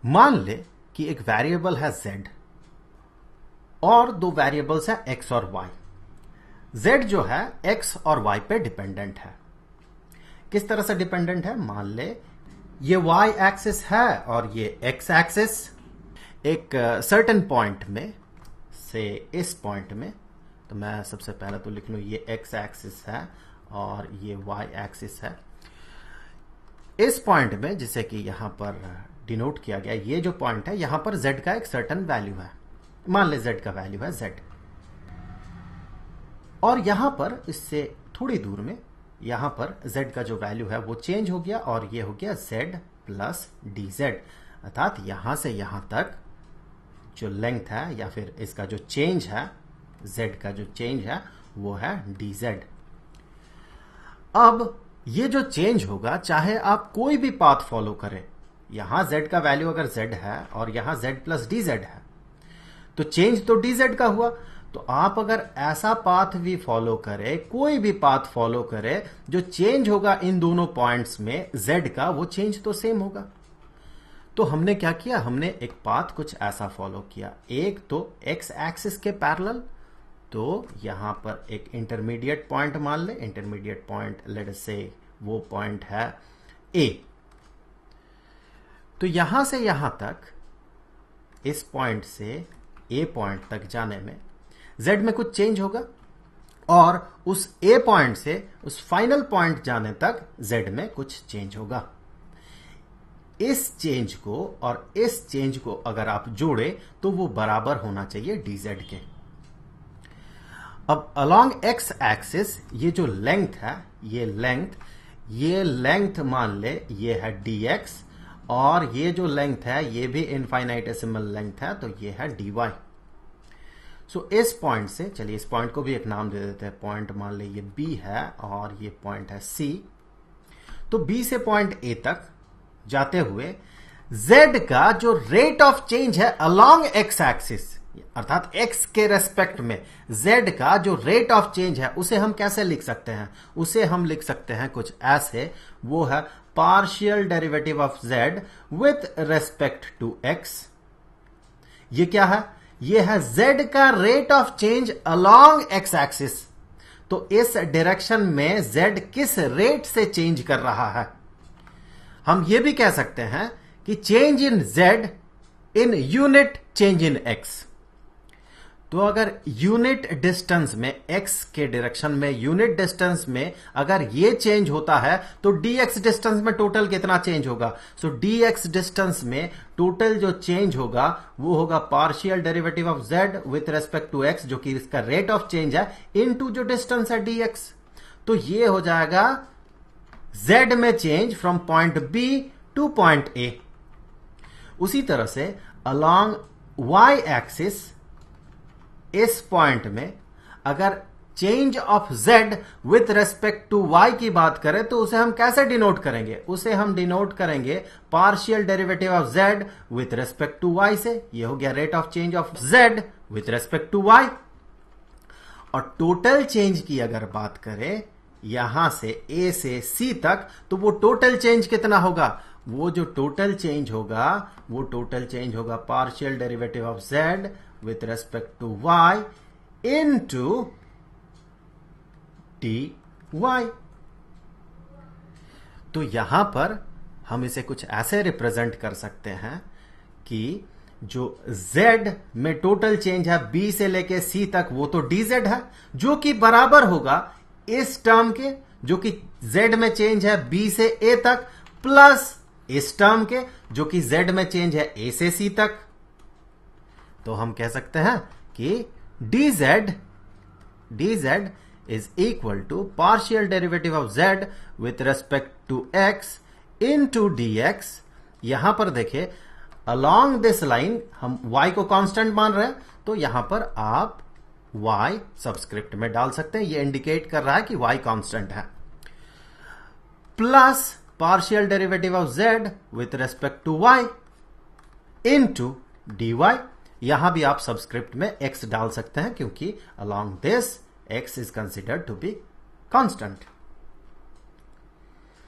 मान ले कि एक वेरिएबल है z और दो वेरिएबल्स है x और y। z जो है x और y पे डिपेंडेंट है। किस तरह से डिपेंडेंट है? मान ले ये y एक्सिस है और ये x एक्सिस। एक सर्टेन पॉइंट में से इस पॉइंट में, तो मैं सबसे पहले तो लिख लूं ये x एक्सिस है और ये y एक्सिस है। इस पॉइंट में जिसे कि यहां पर डिनोट किया गया, ये जो पॉइंट है यहां पर z का एक सर्टेन वैल्यू है। मान ले z का वैल्यू है z, और यहां पर इससे थोड़ी दूर में यहां पर z का जो वैल्यू है वो चेंज हो गया और ये हो गया z प्लस dz, अर्थात यहां से यहां तक जो लेंथ है या फिर इसका जो चेंज है, z का जो चेंज है वो है dz। अब ये जो चेंज होगा, चाहे आप कोई भी पाथ फॉलो करें, यहां z का वैल्यू अगर z है और यहां z प्लस dz है, तो चेंज तो dz का हुआ। तो आप अगर ऐसा पाथ भी फॉलो करें, कोई भी पाथ फॉलो करें, जो चेंज होगा इन दोनों पॉइंट्स में z का, वो चेंज तो सेम होगा। तो हमने क्या किया? हमने एक पाथ कुछ ऐसा फॉलो किया। एक तो x एक्सिस के पैरेलल, तो यहां पर एक इंटरमीडिएट पॉइंट मान ले। इंटरमीडिएट पॉइंट लेट अस से वो पॉइंट है a। तो यहां से यहां तक, इस पॉइंट से a पॉइंट तक जाने में z में कुछ चेंज होगा, और उस a पॉइंट से उस फाइनल पॉइंट जाने तक z में कुछ चेंज होगा। इस चेंज को और इस चेंज को अगर आप जोड़े तो वो बराबर होना चाहिए dz के। अब अलोंग x एक्सिस ये जो लेंथ है, ये लेंथ मान ले ये है dx, और ये जो लेंथ है ये भी इनफाइनाइटेसिमल लेंथ है, तो ये है dy। सो इस पॉइंट से, चलिए इस पॉइंट को भी एक नाम दे देते हैं। पॉइंट मान ले ये b है और ये पॉइंट है c। तो b से पॉइंट a तक जाते हुए z का जो रेट ऑफ चेंज है अलोंग x एक्सिस, अर्थात x के रेस्पेक्ट में z का जो रेट ऑफ चेंज है, उसे हम कैसे लिख सकते हैं? उसे हम लिख सकते हैं कुछ ऐसे, वो है partial derivative of z with respect to x। ये क्या है? ये है z का rate of change along x axis. तो इस डायरेक्शन में z किस रेट से चेंज कर रहा है? हम ये भी कह सकते हैं कि change in z in unit change in x। तो अगर यूनिट डिस्टेंस में, x के डायरेक्शन में यूनिट डिस्टेंस में अगर ये चेंज होता है, तो dx डिस्टेंस में टोटल कितना चेंज होगा? सो dx डिस्टेंस में टोटल जो चेंज होगा वो होगा partial derivative of z with respect to x, जो कि इसका रेट ऑफ चेंज है, इनटू जो डिस्टेंस है dx। तो ये हो जाएगा z में change from point b to point a। उसी तरह से अलोंग y एक्सिस, इस पॉइंट में अगर change of z with respect to y की बात करें, तो उसे हम कैसे डिनोट करेंगे? उसे हम डिनोट करेंगे partial derivative of z with respect to y से। ये हो गया rate of change of z with respect to y। और टोटल चेंज की अगर बात करें यहां से a से c तक, तो वो टोटल चेंज कितना होगा? वो जो टोटल चेंज होगा वो टोटल चेंज होगा partial derivative of z with respect to y into dy। तो यहां पर हम इसे कुछ ऐसे रिप्रेजेंट कर सकते हैं कि जो z में टोटल चेंज है b से लेके c तक, वो तो dz है, जो कि बराबर होगा इस टर्म के, जो कि z में चेंज है b से a तक, प्लस इस टर्म के, जो कि z में चेंज है a से c तक। तो हम कह सकते हैं कि dz is equal to partial derivative of z with respect to x into dx। यहां पर देखिए अलोंग दिस लाइन हम y को कांस्टेंट मान रहे हैं, तो यहां पर आप y सबस्क्रिप्ट में डाल सकते हैं। ये इंडिकेट कर रहा है कि y कांस्टेंट है, plus partial derivative of z with respect to y into dy। यहां भी आप सबस्क्रिप्ट में x डाल सकते हैं, क्योंकि along this x is considered to be constant.